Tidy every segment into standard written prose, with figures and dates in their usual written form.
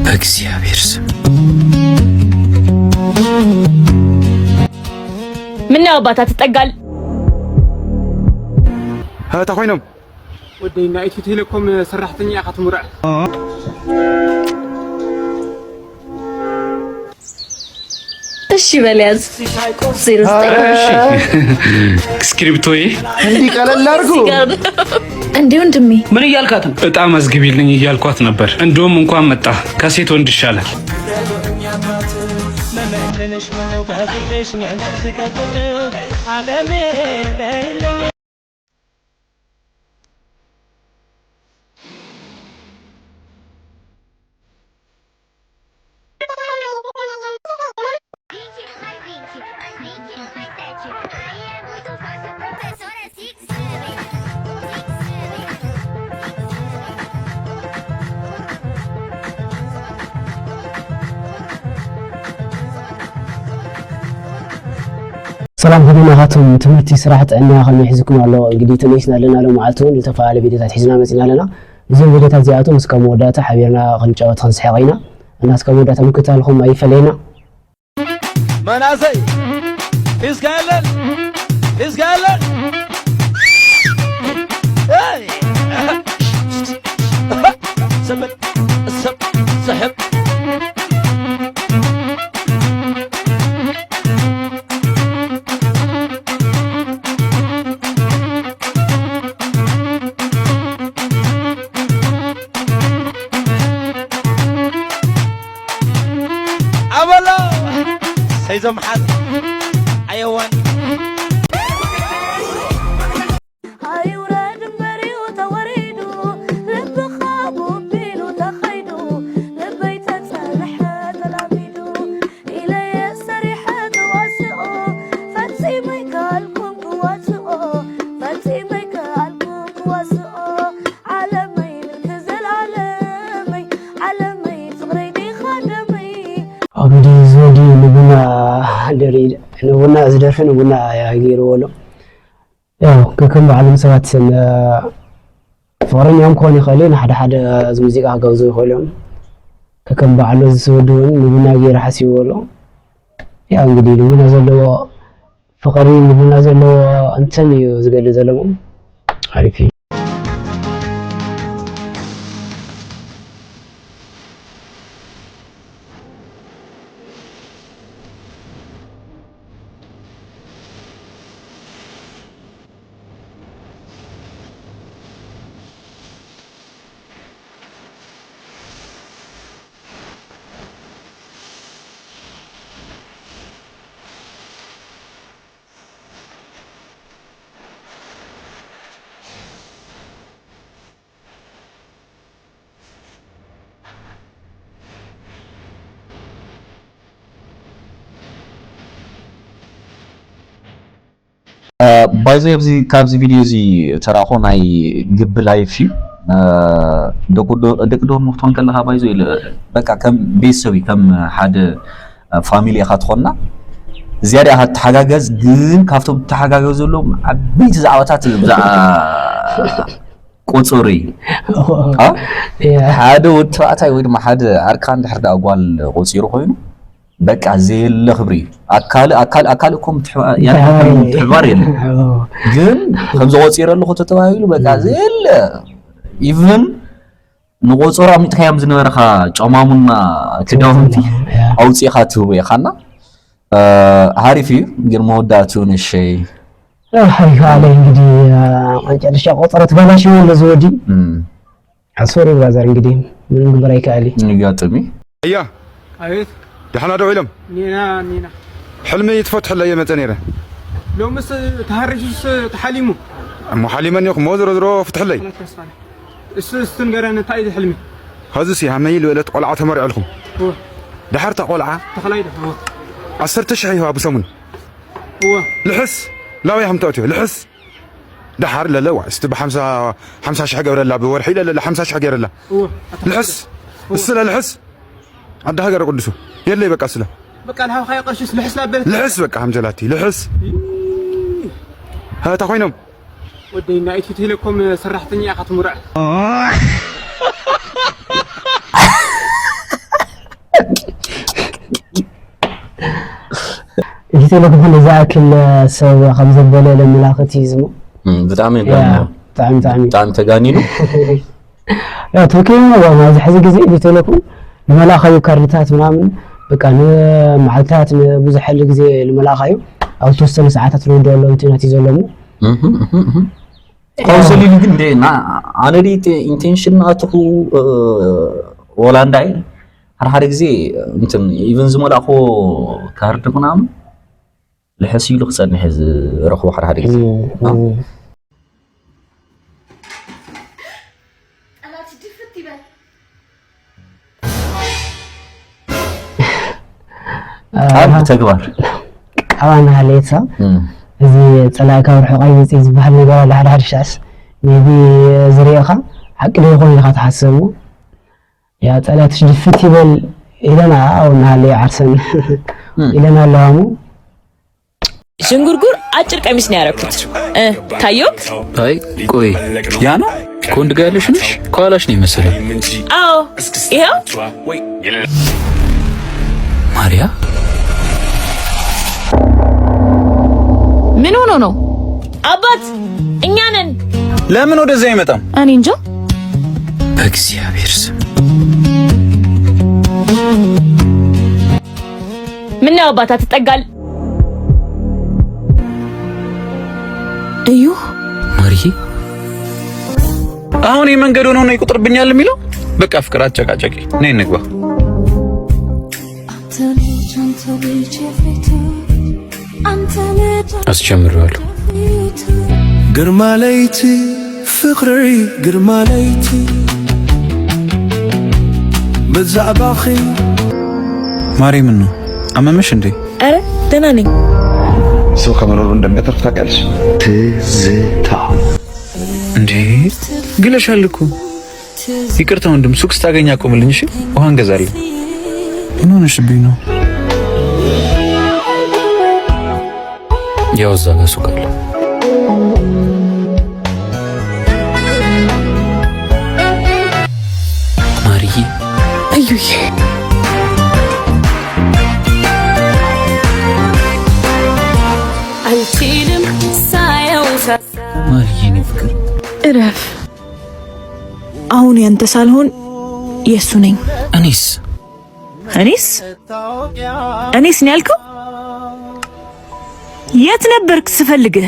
በእግዚአብሔር ስም ምን ነው አባታ ተጠጋል هاتا خوينم ودينا ايتي تيليكوم سرحتني اخت مرع እሺ በለያዝ ዜሮ ስክሪፕቶዬ እንዲ ቀለል አድርጉ እንዴ ወንድሜ ምን እያልካት ነው? በጣም አዝግቢልኝ እያልኳት ነበር። እንደውም እንኳን መጣ ከሴት ወንድ ይሻላል። سلام هذونا هاتهم تمرتي صراحة أنا خلنا يحزكم الله انجدي تميسنا لنا لو معتون لتفاعل فيديوهات حزنا مسنا لنا زين فيديوهات زياتهم مسكم وداتا حبيرنا خنجاوات خنس حقينا الناس كم وداتا ممكن تالهم أي فلينا منازي إسقالن سبت سحب سيزم حد حيوان هاي وراد مري وتوريدو لب خابو بيلو تخيدو لبيت تسلحة تلاميدو إلي السريحة واسقو فاتسي ميكالكم كواسقو فاتسي ميكالكم كواسقو عالمي نتزل عالمي صغريدي خادمي أبدي زودي نبنا دريد نبنا أزدرف نبنا يا غير ولا يا كم بعلم سوات فورن يوم كوني خلينا حدا زمزيقة جوزي خليهم كم بعلم زودون نبنا غير حسي ولا يا عندي نبنا زلوا فقرين نبنا زلوا أنتني وزقل زلوا عارفين بايزي ابزي كابزي فيديو زي تراخو ناي جب لايف شي دكدور مفتون كلها بايزي بقى كم بيسوي كم حد فاميلي خاتخونا زياده هات حاجاز جن كافتو تحاجاز لهم عبيت زعواتات بزع قصوري حد وتبعتاي ويد ما حد اركان دحر داغوال قصيرو خوينو بقى زي الخبري اكلكم يعني تحبار يله جن خمس قصير له تتوايلو بقى زي ايفن نقصورا متخيم زنبرخا ጫማሙና ክዳውንቲ አውጪኻ ትው ይኻና عارفي غير موداتون الشيء هاي على እንግዲህ አንጨርሻ ቆጠረት ባላሽ ነው ለዘወዲ አሶሪ ባዛር እንግዲህ ምን ግብር አይካሊ ንጋጥሚ አያ አቤት دحنا دويلم نينا حلمي يتفتح لي متنيره لو مس تهرجس تحليمو ام حليمن يخ مودر درو فتح لي استنغرن تايد حلمي هذا سي هميل ولت قلعه تمرع لكم هو دحرت قلعه تخلايده هو 10 شحي هو ابو سمون هو لحس لا يا همتوتي لحس دحر لا لا استب 5 شحي قبل لا بورحي لا 5 شحي غير لا هو لحس السلا لحس عند هاجر قدسو يلي بقى سلا بقى الها خاي قرشس لحس لابل لحس بقى حمجلاتي لحس ها تخوينم ودينا ايتي تيليكوم سرحتني اخت مرع بتلكم هنا زاكل سوى 5 بلا لملاختي زمو بتعمل تعمل تغانينو يا توكيما وما زي حزي غزي بتلكم لملاخيو كارتات ምናምን በቃ ማዓልታት ብዙ حل غزي لملاخيو او توسن ساعات ነው እንደው እንትናት ይዘለሙ قوسلي ግን ደና አነዲት ኢንቴንሽን አትኹ ወላንዳይ አርሃደ ጊዜ እንትን ኢቭን ዝመላኹ ካርድ ምናምን ለሐሲሉ خصني حز ረኹ አርሃደ ጊዜ አላት ድፍት ይበል አብ ተግባር አዋና ሀሌሳ እዚ ጸላካ ወርሕቃይ እዚ ዝበሃል ነገር ለሓድ ሻስ ነቢ ዝሪእኻ ሓቂ ዶ ይኾን ኢልካ ትሓስቡ ያ ጸላትሽ ድፍት ይበል ኢለና አውና ሀሌ ዓርሰን ኢለና ኣለዋሙ ዥንጉርጉር አጭር ቀሚስ ነው ያረኩት ታየክ አይ ቆይ ያ ነው ኮንድ ጋር ያለሽ ነሽ ኳላሽ ነው መሰለኝ አዎ ይሄው ማሪያ ምን ሆኖ ነው አባት እኛ ነን ለምን ወደዛ አይመጣም እኔ እንጃ በእግዚአብሔር ስም ምን ነው አባት አትጠጋል እዩ ማሪዬ አሁን የመንገድ ሆኖ ነው ይቆጥርብኛል የሚለው በቃ ፍቅር አጨቃጨቂ ነይ እንግባ አስጀምረዋለሁ ግርማ ለይቲ ፍቅሪ ግርማ ለይቲ በዛባኺ ማሪ ምን ነው አመመሽ እንዴ አረ ደህና ነኝ ሰው ከመኖሩ እንደሚያተርፍ ታውቂያለሽ ትዝታ እንዴ ግለሻል እኮ ይቅርታ ወንድም ሱቅ ስታገኝ አቆምልኝ እሺ ውሃ እንገዛለን ምን ሆነሽብኝ ነው ያው እዛ ጋር ሱቅ አለ ማሪዬ እዩዬ አንቺንም ሳየው ማሪዬ ነው ፍቅር እረፍ አሁን ያንተ ሳልሆን የሱ ነኝ እኔስ ነው ያልከው የት ነበርክ ስፈልግህ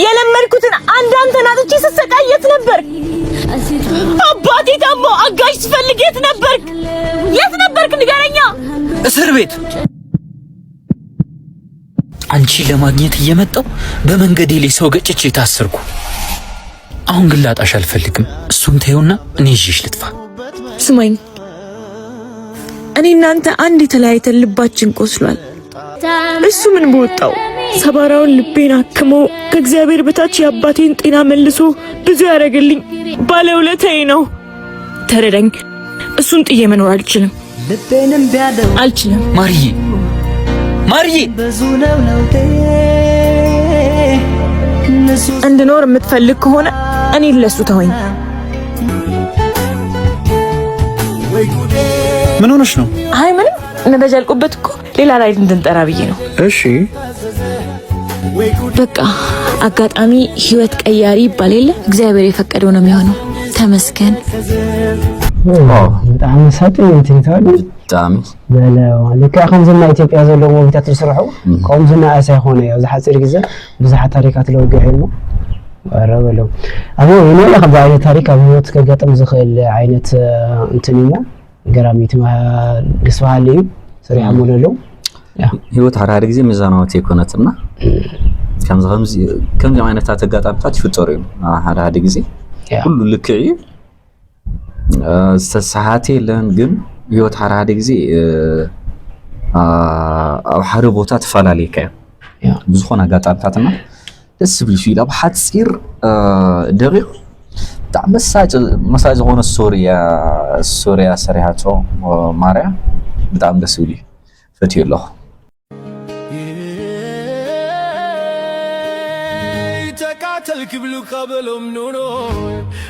የለመድኩትን አንተን አጥቼ ስሰቃይ የት ነበርክ አባቴ ታሞ አጋዥ ስፈልግ የት ነበርክ ንገረኛ እስር ቤት አንቺ ለማግኘት እየመጣው በመንገዴ ላይ ሰው ገጭቼ ታሰርኩ አሁን ግን ላጣሽ አልፈልግም እሱን ተይውና እኔ ይዤሽ ልጥፋ ስማኝ እኔ እናንተ አንድ የተለያየተን ልባችን ቆስሏል እሱ ምን በወጣው ሰባራውን ልቤን አክሞ ከእግዚአብሔር በታች የአባቴን ጤና መልሶ ብዙ ያደረገልኝ ባለውለታዬ ነው ተረዳኝ እሱን ጥዬ መኖር አልችልም ልቤንም ቢያደው አልችልም ማሪዬ ብዙ ነው ለውጤ እንድኖር የምትፈልግ ከሆነ እኔ ለሱ ተወኝ ምን ሆነሽ ነው አይ ምንም ነዳጅ አልቆበት እኮ ሌላ ራይድ እንድንጠራ ብዬ ነው እሺ በቃ አጋጣሚ ህይወት ቀያሪ ይባል የለ እግዚአብሔር የፈቀደው ነው የሚሆነው ተመስገን በጣም ሰጥኝ እንትይታል ጣም በለው ለካ ከምዝና ኢትዮጵያ ዘሎ ሞቢታት ዝስርሑ ከምዝና አሳይ ሆነ ያው ዝሓጽር ግዜ ብዙሓት ታሪካት ለወገሕልሞ ወረበለው አቦ የኔ ለኸባይ ታሪክ አብዮት ከገጠም ዝኽእል አይነት እንትንሞ ገራሚት ግስባሊ ሰሪዓ ሞለለው ህይወት አራዳ ጊዜ ሚዛናዊት ይኮነትና ከምዚ አይነት አጋጣሚታት ይፈጠሩ አራዳ ጊዜ ሁሉ ልክዒ ተሳሃቴ ለን ግን ህይወት አራዳ ጊዜ አው ሓደ ቦታ ተፈላለየ ብዙኾነ አጋጣሚታትና ደስ ብልሽ ኢላ በሓፂር ደቂቕ مساج هون السوريا سريعته ماريا بتاع مسؤولي فتي الله تقاتل قبل قبلهم نونو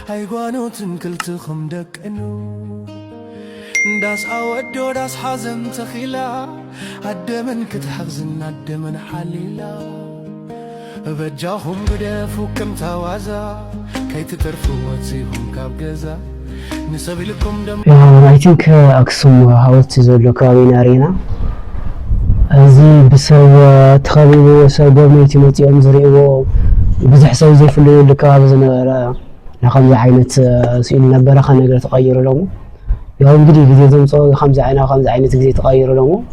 هايغوانو تنكلتخم دقنو داس أودو داس حزن تخيلا عدمن كتحغزن عدمن حليلا بجاهم قدفو كم توازا كي تترفو وتزيهم كابجزا نسبي لكم دم I think أكسوم هاوت زولو كابين أرينا أزي بسوا تخلو سوا بميتي متي أمزريو بزح سوا زي فلو لكاب زنا نخمز عينة سئل نبرة خلنا نقدر تغير لهم يوم قدي قدي زمصو خمز عينة تقدر تغير لهم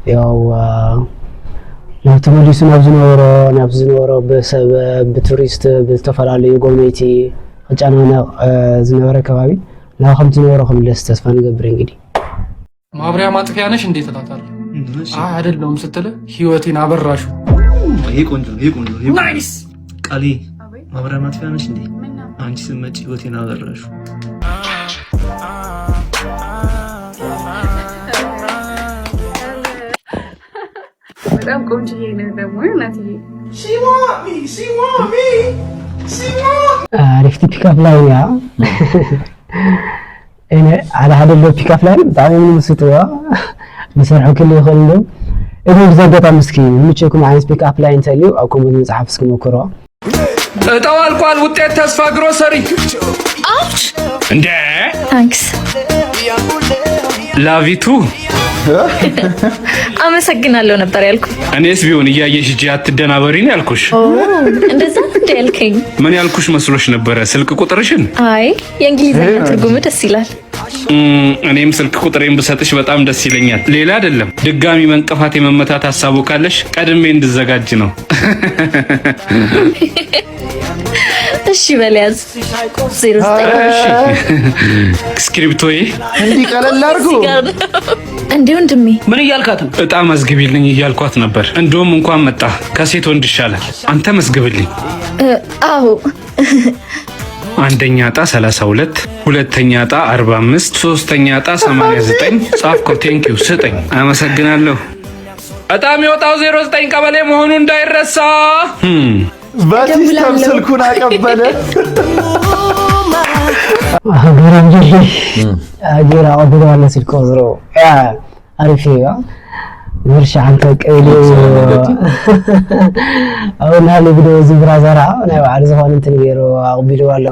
يو لو تملي نبزنورو بسبب بتوريست بالتفرالي قوميتي خجانا زنورة كبابي لا خمس نورو خملس تسفان قبرين قدي ማብሪያ ማጥፊያ ነሽ እንዴ ተጣጣለ አይደለም ስትል ህይወቴን አበራሹ ይሄ ቆንጆ ናይስ ቃሊ ማብሪያ ማጥፊያ ነሽ እንዴ አንቺ ስመጪ ህይወቴን አበራሹ በጣም ቆንጆዬ ነው ደግሞ እናትዬ She want me عرفتي بيك اب لاين يا انا على هذا اللي بيك اب لاين تعالوا من مستوى بصراحه كل يخلو اذا زغطا مسكين ምንጭኩም አይነት ፒክ አፕ ላይን ተልዩ አውቆም መጽሐፍ እስከመከረ ተዋልቋል ውጤት ተስፋ ግሮሰሪ አውች እንዴ ታንክስ ላቪቱ አመሰግናለሁ ነበር ያልኩ እኔስ ቢሆን እያየሽ እጂ አትደናበሪ ነው ያልኩሽ እንደዛ እንደልከኝ ምን ያልኩሽ መስሎሽ ነበር ስልክ ቁጥርሽን አይ የእንግሊዘኛ ትርጉሙ ደስ ይላል እኔም ስልክ ቁጥሬን ብሰጥሽ በጣም ደስ ይለኛል ሌላ አይደለም ድጋሚ መንቀፋት የመመታት ሐሳቡ ካለሽ ቀድሜ እንድዘጋጅ ነው እሺ በለያዝ 09 ስክሪፕቶዬ እንዲ ቀለል አርጉ እንዴ ወንድሜ ምን እያልካት ነው እጣ መዝግቢልኝ እያልኳት ነበር እንደውም እንኳን መጣ ከሴት ወንድ ይሻላል አንተ መዝግብልኝ አዎ አንደኛ ዕጣ 32 ሁለተኛ ዕጣ 45 ሶስተኛ ዕጣ 89 ጻፍኩ ቴንኪው ስጠኝ አመሰግናለሁ ዕጣም የወጣው 09 ቀበሌ መሆኑ እንዳይረሳ በሲስተም ስልኩን አቀበለ አገራ አብራለ ስልኩ ዝሮ ያ አሪፊያ ወርሻ አንተ ቀይሎ አሁን አለ ቪዲዮ ዝብራ ዘራ ናይ ባዕሉ ዝኾነ እንትን ገይሩ አቅቢሉ አለ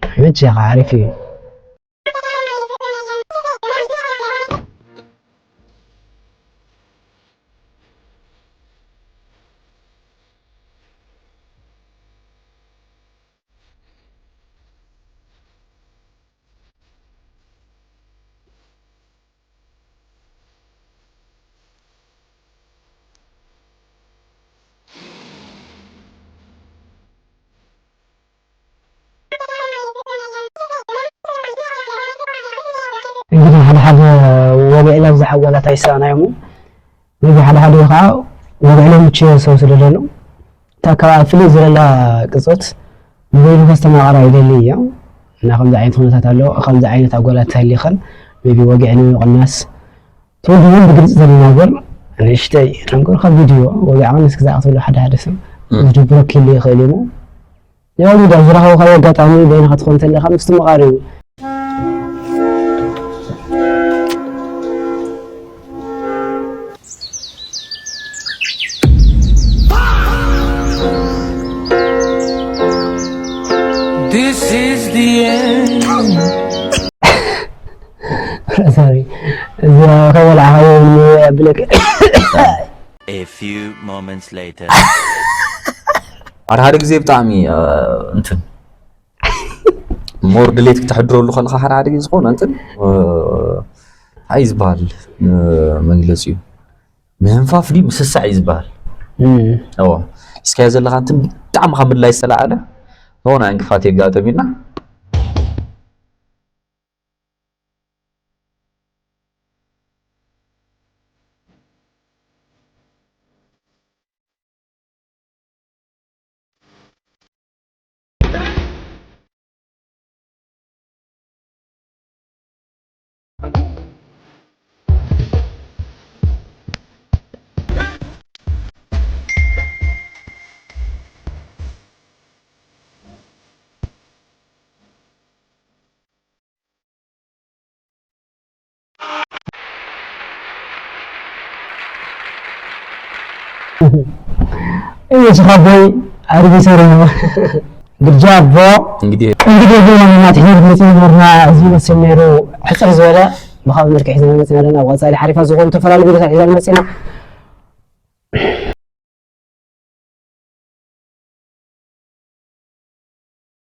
መቼ عارفي እንግዲህ ሓደ ወገዕላ ዝሓወላት አይሳናይሙ እንግዲህ ሓደ ከዓ ወገዕላ ምቸ ሰው ስለሌለ ታካባ ፍሊ ዘለላ ቅጾት ሞባይል ከስተማቀራ ይደልያ እና ከምዚ ዓይነት ሁነታት ኣሎ ከምዚ ዓይነት አጓላት ተሊኸን ሜቢ ወገዕኒ ይቕናስ ተወዲውን ብግልጽ ዘለናገር ንሽተይ ነገር ካብ ቪድዮ ወገዕን እስከዛዕተሉ ሓደ ሰብ ዝድብረክ ይኽእል እዩ ያው ዳ ዝራኸው ካብ አጋጣሚ በይንኻ ትኾን ተለኻ ምስቲ መቃሪቡ This is the end sorry زراخول عاون يبلك A few moments later هذا ጊዜ ብጣዕሚ እንትን ሞር ድሌት ክትሕድረሉ ከለኻ ሓደ ጊዜ ዝኾነ እንትን አይ ዝባል መግለጽ እዩ መንፋፍ ዲ ምስሳዕ ይዝባል አዎ እስከ ዘለኻ እንትን ብጣዕሚ ካብ ላይ ሰላዓለ ሆነ እንቅፋት የጋጠሚና ايه شخبوي عارف يسرنا ግጃቦ እንግዲህ ወናት ሄድ መስመርና እዚ መስመሩ ሕፅር ዝበለ ብኻብ መልክዕ ሒዝና መፅና ለና ወፃሊ ሓሪፋ ዝኾኑ ተፈላለዩ ቦታታት ሒዝና መፅና